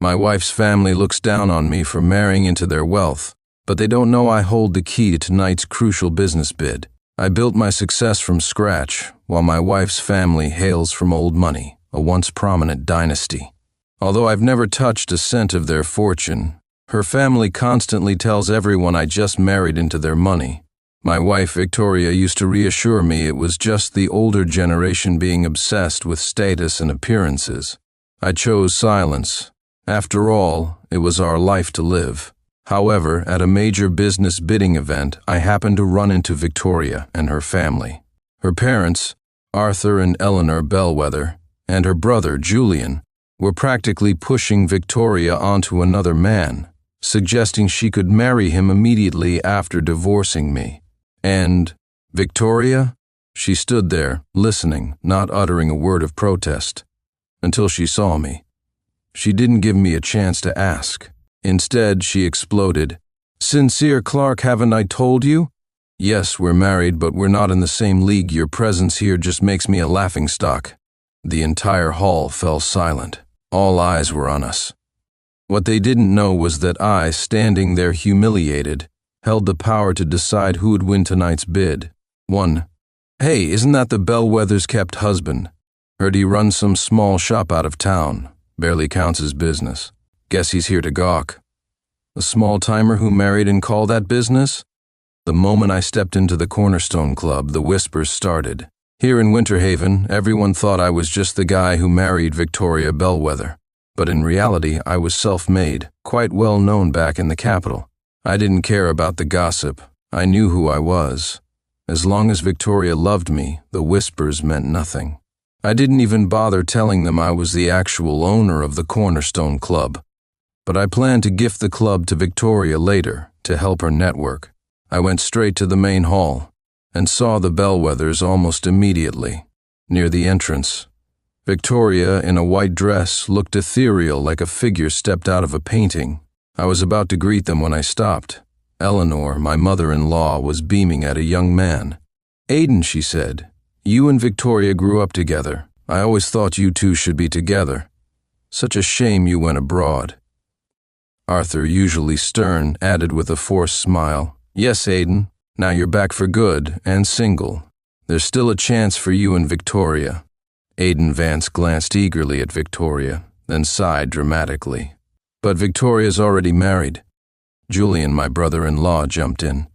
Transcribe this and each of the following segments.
My wife's family looks down on me for marrying into their wealth, but they don't know I hold the key to tonight's crucial business bid. I built my success from scratch, while my wife's family hails from old money, a once prominent dynasty. Although I've never touched a cent of their fortune, her family constantly tells everyone I just married into their money. My wife, Victoria, used to reassure me it was just the older generation being obsessed with status and appearances. I chose silence. After all, it was our life to live. However, at a major business bidding event, I happened to run into Victoria and her family. Her parents, Arthur and Eleanor Bellweather, and her brother, Julian, were practically pushing Victoria onto another man, suggesting she could marry him immediately after divorcing me. And, Victoria? She stood there, listening, not uttering a word of protest, until she saw me. She didn't give me a chance to ask. Instead, she exploded. "Sincere Clark, haven't I told you? Yes, we're married, but we're not in the same league. Your presence here just makes me a laughingstock." The entire hall fell silent. All eyes were on us. What they didn't know was that I, standing there humiliated, held the power to decide who would win tonight's bid. 1. "Hey, isn't that the Bellwether's kept husband? Heard he runs some small shop out of town. Barely counts as business. Guess he's here to gawk." A small-timer who married and called that business? The moment I stepped into the Cornerstone Club, the whispers started. Here in Winter Haven, everyone thought I was just the guy who married Victoria Bellweather. But in reality, I was self-made, quite well known back in the capital. I didn't care about the gossip. I knew who I was. As long as Victoria loved me, the whispers meant nothing. I didn't even bother telling them I was the actual owner of the Cornerstone Club. But I planned to gift the club to Victoria later, to help her network. I went straight to the main hall, and saw the Bellwethers almost immediately, near the entrance. Victoria, in a white dress, looked ethereal like a figure stepped out of a painting. I was about to greet them when I stopped. Eleanor, my mother-in-law, was beaming at a young man. "Aiden," she said, "you and Victoria grew up together. I always thought you two should be together. Such a shame you went abroad." Arthur, usually stern, added with a forced smile, "Yes, Aiden, now you're back for good and single. There's still a chance for you and Victoria." Aiden Vance glanced eagerly at Victoria, then sighed dramatically. "But Victoria's already married." Julian, my brother-in-law, jumped in.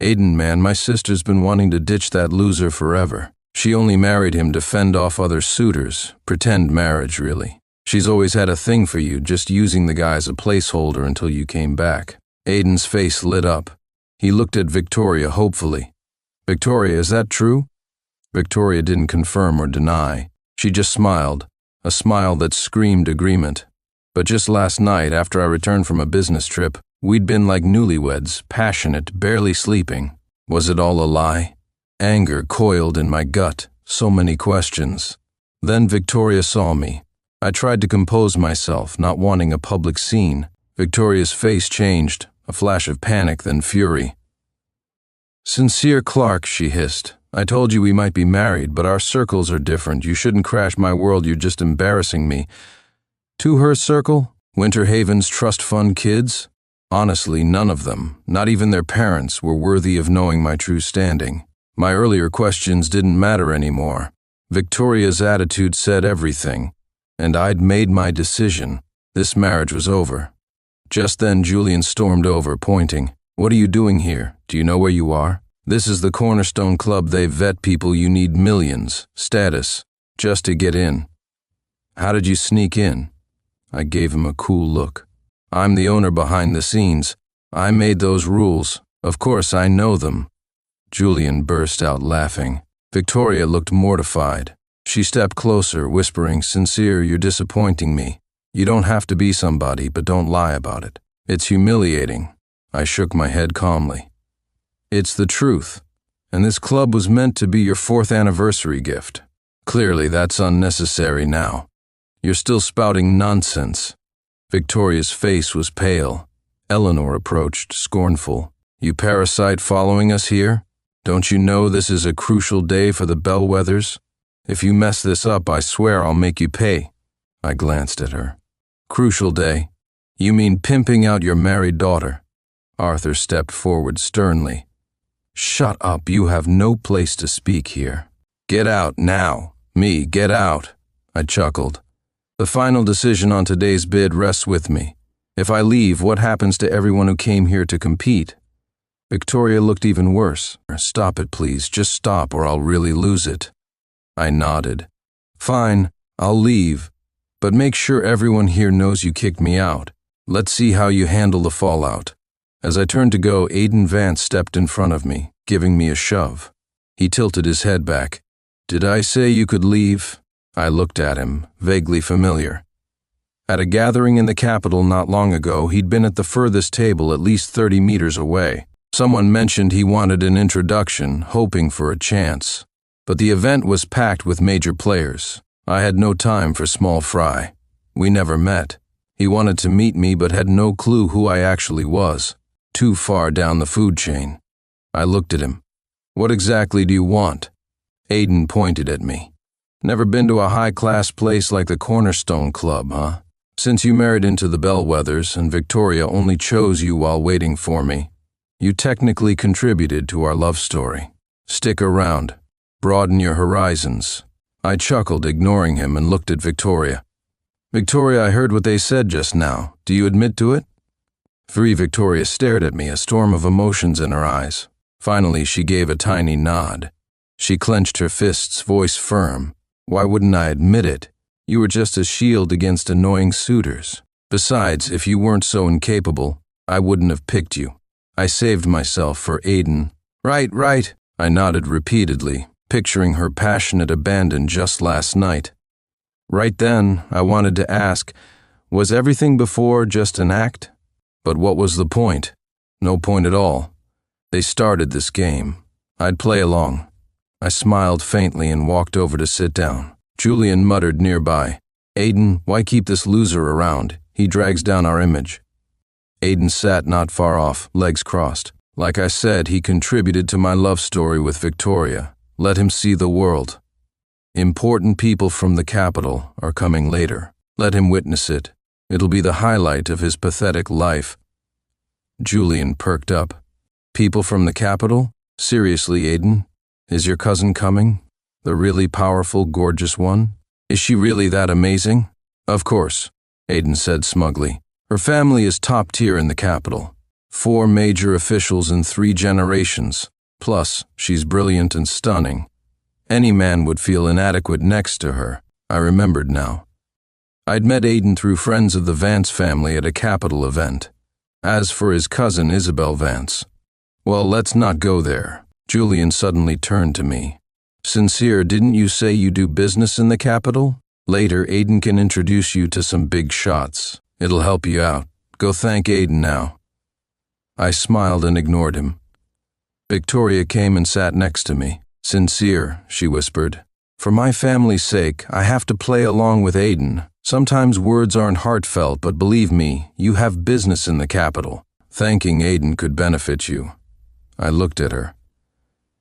"Aiden, man, my sister's been wanting to ditch that loser forever. She only married him to fend off other suitors, pretend marriage, really. She's always had a thing for you, just using the guy as a placeholder until you came back." Aiden's face lit up. He looked at Victoria hopefully. "Victoria, is that true?" Victoria didn't confirm or deny. She just smiled, a smile that screamed agreement. "But just last night, after I returned from a business trip, we'd been like newlyweds, passionate, barely sleeping. Was it all a lie?" Anger coiled in my gut, so many questions. Then Victoria saw me. I tried to compose myself, not wanting a public scene. Victoria's face changed, a flash of panic, then fury. "Sincere Clark," she hissed, "I told you we might be married, but our circles are different. You shouldn't crash my world, you're just embarrassing me." To her circle? Winter Haven's trust fund kids? Honestly, none of them, not even their parents, were worthy of knowing my true standing. My earlier questions didn't matter anymore. Victoria's attitude said everything. And I'd made my decision. This marriage was over. Just then Julian stormed over, pointing. "What are you doing here? Do you know where you are? This is the Cornerstone Club. They vet people. You need millions, status, just to get in." "How did you sneak in?" I gave him a cool look. "I'm the owner behind the scenes. I made those rules. Of course I know them." Julian burst out laughing. Victoria looked mortified. She stepped closer, whispering, "Sincere, you're disappointing me. You don't have to be somebody, but don't lie about it. It's humiliating." I shook my head calmly. "It's the truth. And this club was meant to be your 4th anniversary gift. Clearly that's unnecessary now. You're still spouting nonsense." Victoria's face was pale. Eleanor approached, scornful. "You parasite following us here? Don't you know this is a crucial day for the Bellwethers? If you mess this up, I swear I'll make you pay." I glanced at her. Crucial day. You mean pimping out your married daughter? Arthur stepped forward sternly. Shut up, you have no place to speak here. Get out now. Me, get out. I chuckled. The final decision on today's bid rests with me. If I leave, what happens to everyone who came here to compete? Victoria looked even worse. Stop it, please. Just stop or I'll really lose it. I nodded. Fine, I'll leave. But make sure everyone here knows you kicked me out. Let's see how you handle the fallout. As I turned to go, Aiden Vance stepped in front of me, giving me a shove. He tilted his head back. Did I say you could leave? I looked at him, vaguely familiar. At a gathering in the capital not long ago, he'd been at the furthest table at least 30 meters away. Someone mentioned he wanted an introduction, hoping for a chance. But the event was packed with major players. I had no time for small fry. We never met. He wanted to meet me but had no clue who I actually was. Too far down the food chain. I looked at him. What exactly do you want? Aiden pointed at me. Never been to a high-class place like the Cornerstone Club, huh? Since you married into the Bellweathers and Victoria only chose you while waiting for me, you technically contributed to our love story. Stick around. Broaden your horizons. I chuckled, ignoring him, and looked at Victoria. Victoria, I heard what they said just now. Do you admit to it? Victoria stared at me, a storm of emotions in her eyes. Finally, she gave a tiny nod. She clenched her fists, voice firm. Why wouldn't I admit it? You were just a shield against annoying suitors. Besides, if you weren't so incapable, I wouldn't have picked you. I saved myself for Aiden. Right. I nodded repeatedly, picturing her passionate abandon just last night. Right then, I wanted to ask, was everything before just an act? But what was the point? No point at all. They started this game. I'd play along. I smiled faintly and walked over to sit down. Julian muttered nearby, Aiden, why keep this loser around? He drags down our image. Aiden sat not far off, legs crossed. Like I said, he contributed to my love story with Victoria. Let him see the world. Important people from the capital are coming later. Let him witness it. It'll be the highlight of his pathetic life. Julian perked up. People from the capital? Seriously, Aiden? Is your cousin coming? The really powerful, gorgeous one? Is she really that amazing? Of course, Aiden said smugly. Her family is top tier in the capital. 4 major officials in 3 generations. Plus, she's brilliant and stunning. Any man would feel inadequate next to her. I remembered now. I'd met Aiden through friends of the Vance family at a capital event. As for his cousin Isabel Vance, well, let's not go there. Julian suddenly turned to me. Sincere, didn't you say you do business in the capital? Later, Aiden can introduce you to some big shots. It'll help you out. Go thank Aiden now. I smiled and ignored him. Victoria came and sat next to me. Sincere, she whispered. For my family's sake, I have to play along with Aiden. Sometimes words aren't heartfelt, but believe me, you have business in the capital. Thanking Aiden could benefit you. I looked at her.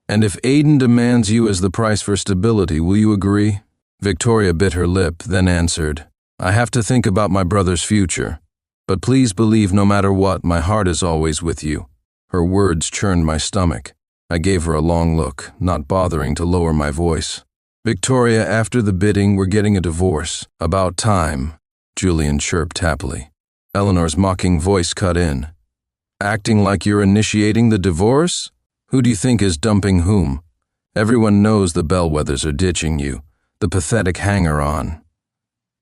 And if Aiden demands you as the price for stability, will you agree? Victoria bit her lip, then answered, I have to think about my brother's future. But please believe no matter what, my heart is always with you. Her words churned my stomach. I gave her a long look, not bothering to lower my voice. Victoria, after the bidding, we're getting a divorce. About time, Julian chirped happily. Eleanor's mocking voice cut in. Acting like you're initiating the divorce? Who do you think is dumping whom? Everyone knows the Bellweathers are ditching you, the pathetic hanger-on.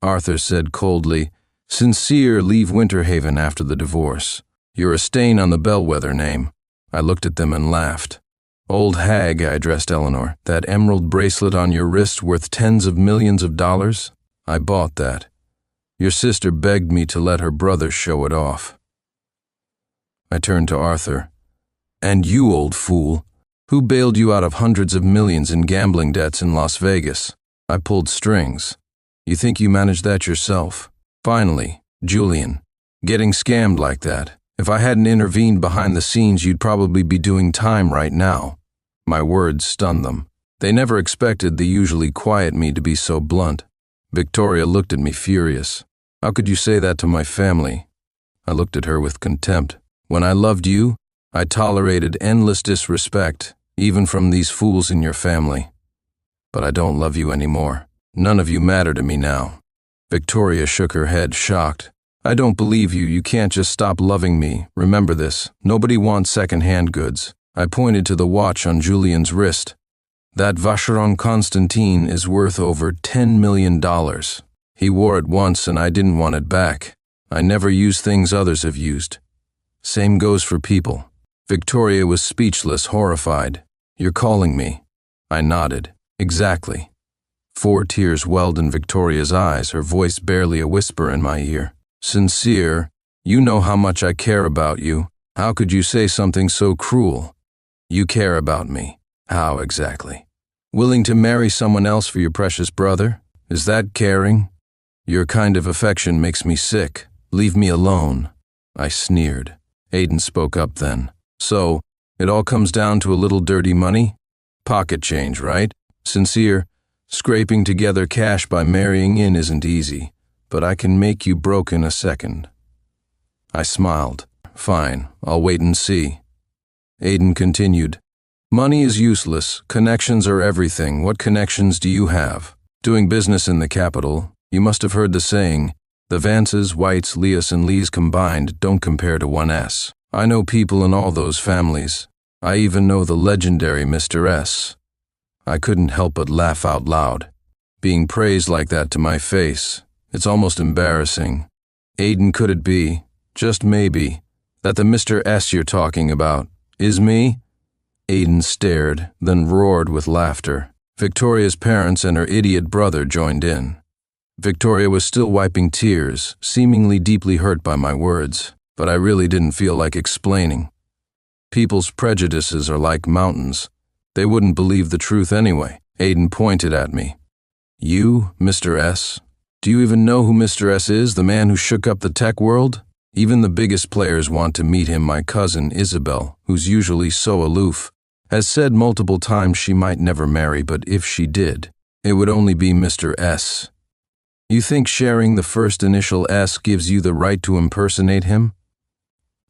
Arthur said coldly, Sincere, leave Winterhaven after the divorce. You're a stain on the Bellweather name. I looked at them and laughed. Old hag, I addressed Eleanor, that emerald bracelet on your wrist worth tens of millions of dollars? I bought that. Your sister begged me to let her brother show it off. I turned to Arthur. And you, old fool, who bailed you out of hundreds of millions in gambling debts in Las Vegas? I pulled strings. You think you managed that yourself? Finally, Julian, getting scammed like that. If I hadn't intervened behind the scenes, you'd probably be doing time right now. My words stunned them. They never expected the usually quiet me to be so blunt. Victoria looked at me furious. How could you say that to my family? I looked at her with contempt. When I loved you, I tolerated endless disrespect, even from these fools in your family. But I don't love you anymore. None of you matter to me now. Victoria shook her head, shocked. I don't believe you. You can't just stop loving me. Remember this. Nobody wants second-hand goods. I pointed to the watch on Julian's wrist. That Vacheron Constantin is worth over $10 million. He wore it once and I didn't want it back. I never use things others have used. Same goes for people. Victoria was speechless, horrified. You're calling me. I nodded. Exactly. 4 tears welled in Victoria's eyes, her voice barely a whisper in my ear. Sincere, you know how much I care about you. How could you say something so cruel? You care about me. How exactly? Willing to marry someone else for your precious brother? Is that caring? Your kind of affection makes me sick. Leave me alone. I sneered. Aiden spoke up then. So, it all comes down to a little dirty money? Pocket change, right? Sincere, scraping together cash by marrying in isn't easy, but I can make you broke in a second. I smiled. Fine, I'll wait and see. Aiden continued. Money is useless. Connections are everything. What connections do you have? Doing business in the capital, you must have heard the saying, the Vances, Whites, Leas, and Lees combined don't compare to 1S. I know people in all those families. I even know the legendary Mr. S. I couldn't help but laugh out loud. Being praised like that to my face, it's almost embarrassing. Aiden, could it be, just maybe, that the Mr. S you're talking about is me? Aiden stared, then roared with laughter. Victoria's parents and her idiot brother joined in. Victoria was still wiping tears, seemingly deeply hurt by my words, but I really didn't feel like explaining. People's prejudices are like mountains. They wouldn't believe the truth anyway. Aiden pointed at me. You, Mr. S? Do you even know who Mr. S is, the man who shook up the tech world? Even the biggest players want to meet him. My cousin, Isabel, who's usually so aloof, has said multiple times she might never marry, but if she did, it would only be Mr. S. You think sharing the first initial S gives you the right to impersonate him?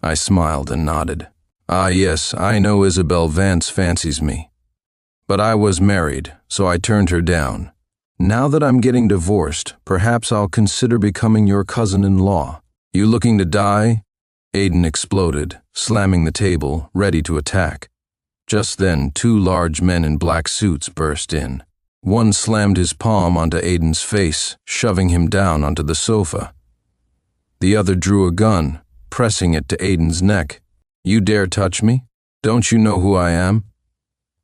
I smiled and nodded. Ah yes, I know Isabel Vance fancies me. But I was married, so I turned her down. Now that I'm getting divorced, perhaps I'll consider becoming your cousin-in-law. You looking to die? Aiden exploded, slamming the table, ready to attack. Just then, 2 large men in black suits burst in. One slammed his palm onto Aiden's face, shoving him down onto the sofa. The other drew a gun, pressing it to Aiden's neck. You dare touch me? Don't you know who I am?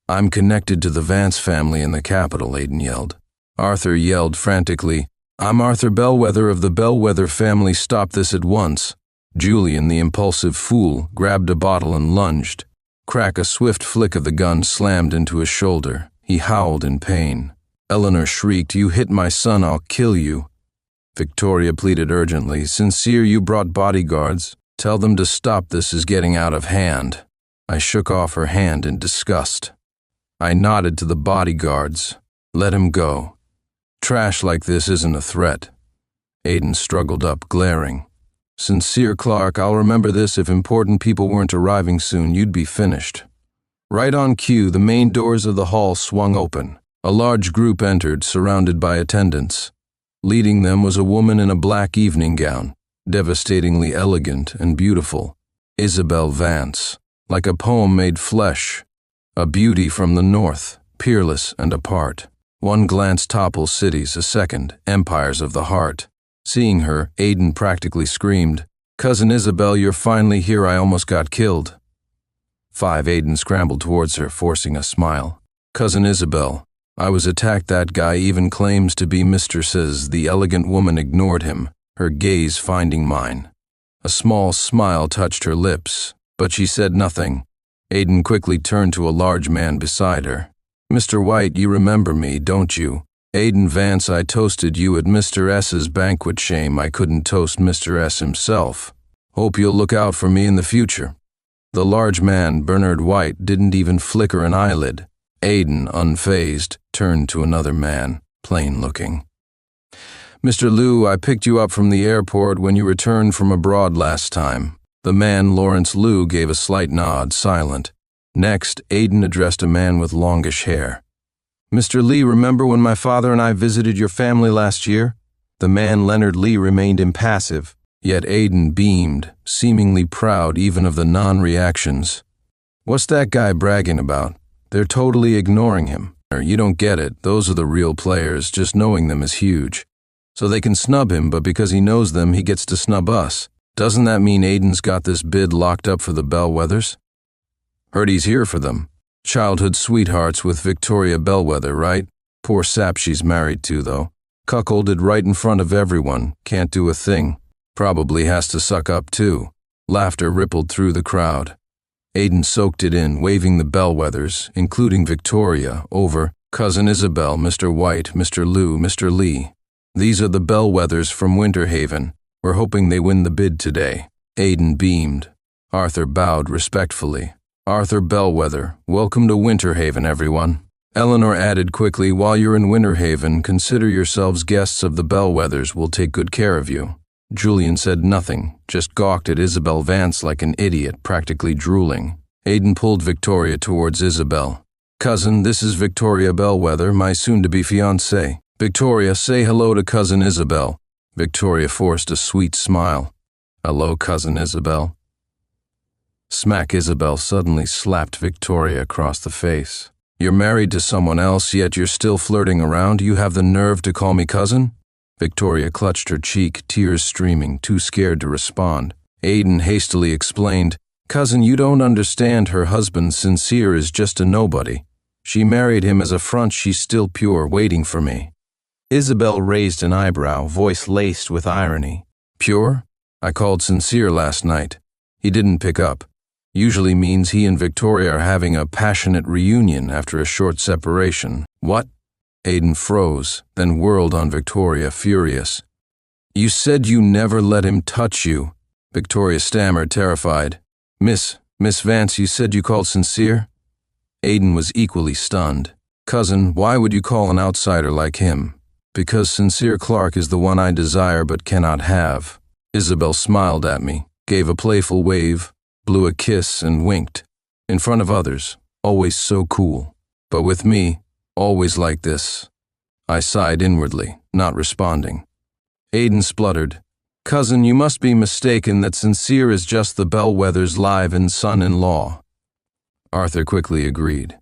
I'm connected to the Vance family in the capital, Aiden yelled. Arthur yelled frantically, I'm Arthur Bellweather of the Bellweather family. Stop this at once. Julian, the impulsive fool, grabbed a bottle and lunged. Crack, a swift flick of the gun slammed into his shoulder. He howled in pain. Eleanor shrieked, You hit my son, I'll kill you. Victoria pleaded urgently, Sincere, you brought bodyguards. Tell them to stop, this is getting out of hand. I shook off her hand in disgust. I nodded to the bodyguards. Let him go. Trash like this isn't a threat. Aiden struggled up, glaring. Sincere, Clark, I'll remember this. If important people weren't arriving soon, you'd be finished. Right on cue, the main doors of the hall swung open. A large group entered, surrounded by attendants. Leading them was a woman in a black evening gown, devastatingly elegant and beautiful. Isabel Vance, like a poem made flesh. A beauty from the north, peerless and apart. One glance topples cities, a second, empires of the heart. Seeing her, Aiden practically screamed, Cousin Isabel, you're finally here. I almost got killed. 5. Aiden scrambled towards her, forcing a smile. Cousin Isabel, I was attacked. That guy even claims to be Mr. Says. The elegant woman ignored him, her gaze finding mine. A small smile touched her lips, but she said nothing. Aiden quickly turned to a large man beside her. Mr. White, you remember me, don't you? Aiden Vance, I toasted you at Mr. S.'s banquet. Shame I couldn't toast Mr. S. himself. Hope you'll look out for me in the future. The large man, Bernard White, didn't even flicker an eyelid. Aiden, unfazed, turned to another man, plain-looking. Mr. Liu, I picked you up from the airport when you returned from abroad last time. The man, Lawrence Liu, gave a slight nod, silent. Next, Aiden addressed a man with longish hair. Mr. Lee, remember when my father and I visited your family last year? The man, Leonard Lee, remained impassive, yet Aiden beamed, seemingly proud even of the non-reactions. What's that guy bragging about? They're totally ignoring him. You don't get it, those are the real players, just knowing them is huge. So they can snub him, but because he knows them, he gets to snub us. Doesn't that mean Aiden's got this bid locked up for the Bellweathers? Heard he's here for them. Childhood sweethearts with Victoria Bellweather, right? Poor sap she's married to, though. Cuckolded right in front of everyone, can't do a thing. Probably has to suck up, too. Laughter rippled through the crowd. Aiden soaked it in, waving the Bellweathers, including Victoria, over. Cousin Isabel, Mr. White, Mr. Liu, Mr. Lee. These are the Bellweathers from Winter Haven. We're hoping they win the bid today. Aiden beamed. Arthur bowed respectfully. Arthur Bellweather, welcome to Winter Haven, everyone. Eleanor added quickly, while you're in Winter Haven, consider yourselves guests of the Bellweathers. We'll take good care of you. Julian said nothing, just gawked at Isabel Vance like an idiot, practically drooling. Aiden pulled Victoria towards Isabel. Cousin, this is Victoria Bellweather, my soon-to-be fiancée. Victoria, say hello to Cousin Isabel. Victoria forced a sweet smile. Hello, Cousin Isabel. Smack. Isabel suddenly slapped Victoria across the face. You're married to someone else, yet you're still flirting around. You have the nerve to call me cousin? Victoria clutched her cheek, tears streaming, too scared to respond. Aiden hastily explained, Cousin, you don't understand. Her husband, Sincere, is just a nobody. She married him as a front. She's still pure, waiting for me. Isabel raised an eyebrow, voice laced with irony. Pure? I called Sincere last night. He didn't pick up. Usually means he and Victoria are having a passionate reunion after a short separation. What? Aiden froze, then whirled on Victoria, furious. You said you never let him touch you. Victoria stammered, terrified. Miss Vance, you said you called Sincere? Aiden was equally stunned. Cousin, why would you call an outsider like him? Because Sincere Clark is the one I desire but cannot have. Isabel smiled at me, gave a playful wave, blew a kiss and winked. In front of others, always so cool. But with me, always like this. I sighed inwardly, not responding. Aiden spluttered. Cousin, you must be mistaken that Sincere is just the Bellweather's live-in son-in-law. Arthur quickly agreed.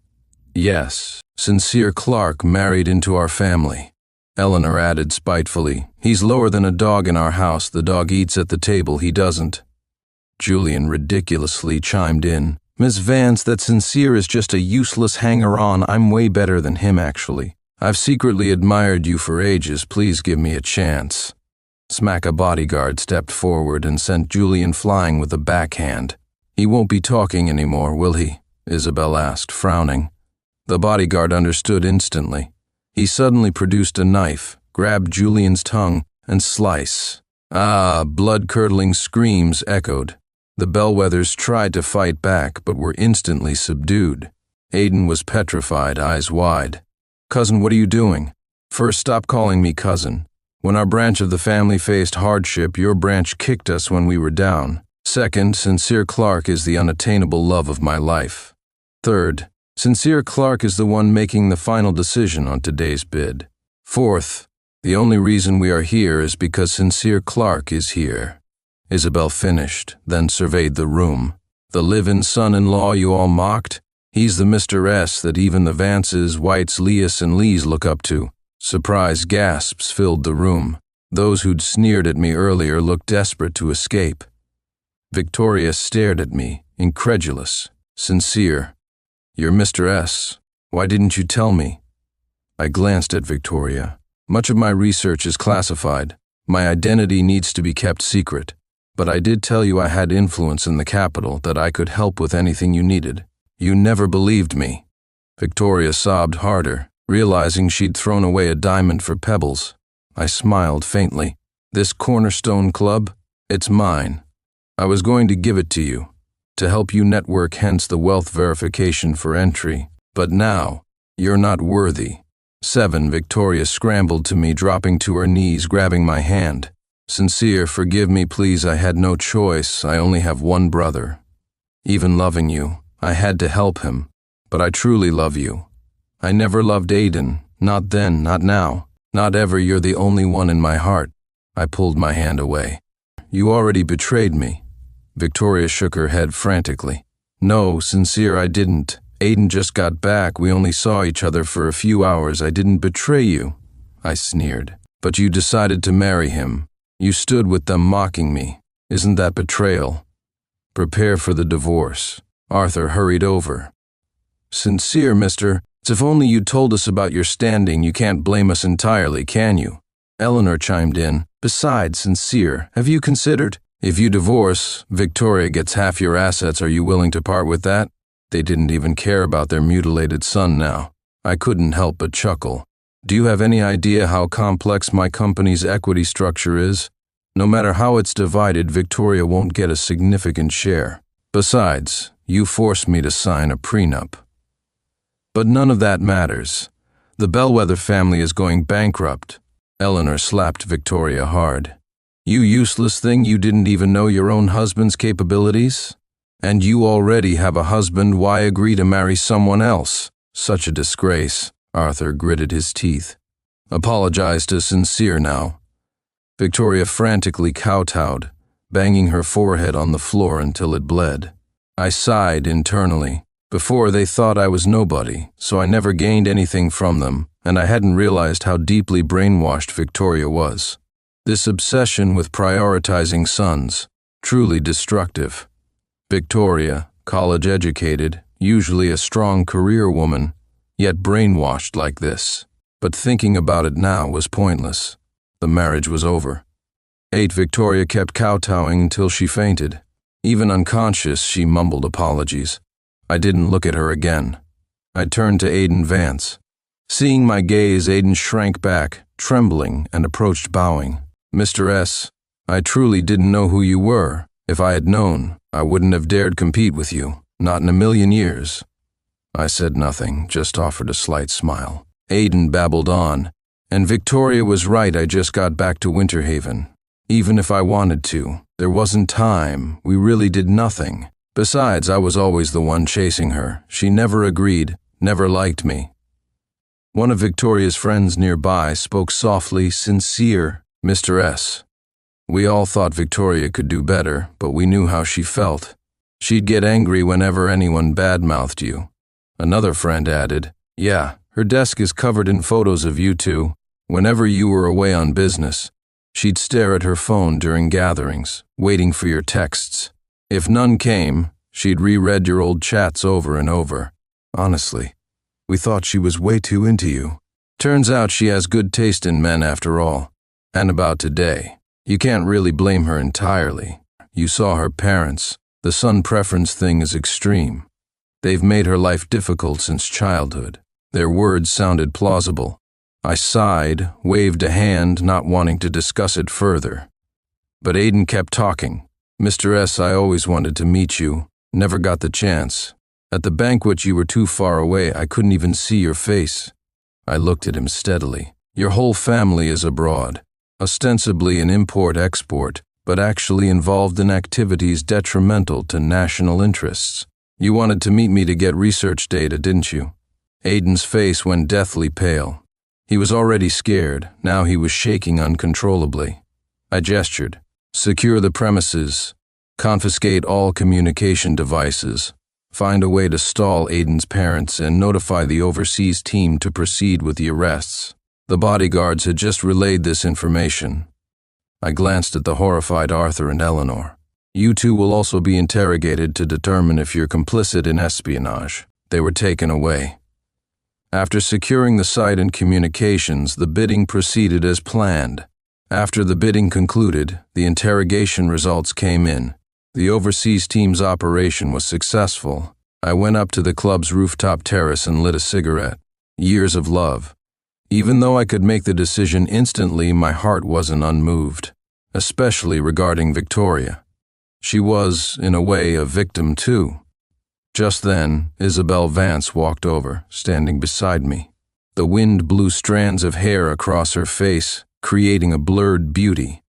Yes, Sincere Clark married into our family. Eleanor added spitefully, he's lower than a dog in our house. The dog eats at the table, he doesn't. Julian ridiculously chimed in. Miss Vance, that Sincere is just a useless hanger-on. I'm way better than him, actually. I've secretly admired you for ages. Please give me a chance. Smack. A bodyguard stepped forward and sent Julian flying with a backhand. He won't be talking anymore, will he? Isabel asked, frowning. The bodyguard understood instantly. He suddenly produced a knife, grabbed Julian's tongue, and slice. Ah, blood-curdling screams echoed. The Bellweathers tried to fight back, but were instantly subdued. Aiden was petrified, eyes wide. Cousin, what are you doing? First, stop calling me cousin. When our branch of the family faced hardship, your branch kicked us when we were down. Second, Sincere Clark is the unattainable love of my life. Third, Sincere Clark is the one making the final decision on today's bid. Fourth, the only reason we are here is because Sincere Clark is here. Isabel finished, then surveyed the room. The live-in son-in-law you all mocked? He's the Mr. S that even the Vances, Whites, Leas, and Lees look up to. Surprised gasps filled the room. Those who'd sneered at me earlier looked desperate to escape. Victoria stared at me, incredulous. Sincere. You're Mr. S. Why didn't you tell me? I glanced at Victoria. Much of my research is classified. My identity needs to be kept secret. But I did tell you I had influence in the capital, that I could help with anything you needed. You never believed me. Victoria sobbed harder, realizing she'd thrown away a diamond for pebbles. I smiled faintly. This Cornerstone Club? It's mine. I was going to give it to you, to help you network, hence the wealth verification for entry. But now, you're not worthy. 7. Victoria scrambled to me, dropping to her knees, grabbing my hand. Sincere, forgive me, please. I had no choice. I only have one brother. Even loving you, I had to help him. But I truly love you. I never loved Aiden. Not then, not now, not ever. You're the only one in my heart. I pulled my hand away. You already betrayed me. Victoria shook her head frantically. No, Sincere, I didn't. Aiden just got back. We only saw each other for a few hours. I didn't betray you. I sneered. But you decided to marry him. You stood with them mocking me. Isn't that betrayal? Prepare for the divorce. Arthur hurried over. Sincere, mister. If only you'd told us about your standing. You can't blame us entirely, can you? Eleanor chimed in. Besides, Sincere, have you considered? If you divorce, Victoria gets half your assets. Are you willing to part with that? They didn't even care about their mutilated son now. I couldn't help but chuckle. Do you have any idea how complex my company's equity structure is? No matter how it's divided, Victoria won't get a significant share. Besides, you forced me to sign a prenup. But none of that matters. The Bellweather family is going bankrupt. Eleanor slapped Victoria hard. You useless thing, you didn't even know your own husband's capabilities? And you already have a husband. Why agree to marry someone else? Such a disgrace. Arthur gritted his teeth. Apologize to Sincere now. Victoria frantically kowtowed, banging her forehead on the floor until it bled. I sighed internally. Before, they thought I was nobody, so I never gained anything from them, and I hadn't realized how deeply brainwashed Victoria was. This obsession with prioritizing sons, truly destructive. Victoria, college-educated, usually a strong career woman, yet brainwashed like this. But thinking about it now was pointless. The marriage was over. 8. Victoria kept kowtowing until she fainted. Even unconscious, she mumbled apologies. I didn't look at her again. I turned to Aiden Vance. Seeing my gaze, Aiden shrank back, trembling, and approached bowing. Mr. S., I truly didn't know who you were. If I had known, I wouldn't have dared compete with you. Not in a million years. I said nothing, just offered a slight smile. Aiden babbled on. And Victoria was right, I just got back to Winter Haven. Even if I wanted to, there wasn't time. We really did nothing. Besides, I was always the one chasing her. She never agreed, never liked me. One of Victoria's friends nearby spoke softly. Sincere, Mr. S. We all thought Victoria could do better, but we knew how she felt. She'd get angry whenever anyone badmouthed you. Another friend added, yeah, her desk is covered in photos of you two. Whenever you were away on business, she'd stare at her phone during gatherings, waiting for your texts. If none came, she'd reread your old chats over and over. Honestly, we thought she was way too into you. Turns out she has good taste in men after all. And about today, you can't really blame her entirely. You saw her parents. The son preference thing is extreme. They've made her life difficult since childhood. Their words sounded plausible. I sighed, waved a hand, not wanting to discuss it further. But Aiden kept talking. Mr. S., I always wanted to meet you. Never got the chance. At the banquet you were too far away. I couldn't even see your face. I looked at him steadily. Your whole family is abroad. Ostensibly an import-export, but actually involved in activities detrimental to national interests. You wanted to meet me to get research data, didn't you? Aiden's face went deathly pale. He was already scared. Now he was shaking uncontrollably. I gestured. Secure the premises. Confiscate all communication devices. Find a way to stall Aiden's parents and notify the overseas team to proceed with the arrests. The bodyguards had just relayed this information. I glanced at the horrified Arthur and Eleanor. You two will also be interrogated to determine if you're complicit in espionage. They were taken away. After securing the site and communications, the bidding proceeded as planned. After the bidding concluded, the interrogation results came in. The overseas team's operation was successful. I went up to the club's rooftop terrace and lit a cigarette. Years of love. Even though I could make the decision instantly, my heart wasn't unmoved, especially regarding Victoria. She was, in a way, a victim too. Just then, Isabel Vance walked over, standing beside me. The wind blew strands of hair across her face, creating a blurred beauty.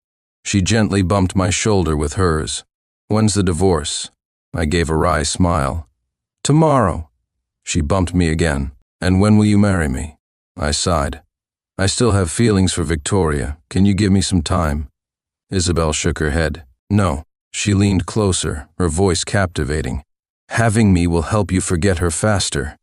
She gently bumped my shoulder with hers. "When's the divorce?" I gave a wry smile. "Tomorrow." She bumped me again. "And when will you marry me?" I sighed. "I still have feelings for Victoria. Can you give me some time?" Isabel shook her head. "No." She leaned closer, her voice captivating. "Having me will help you forget her faster.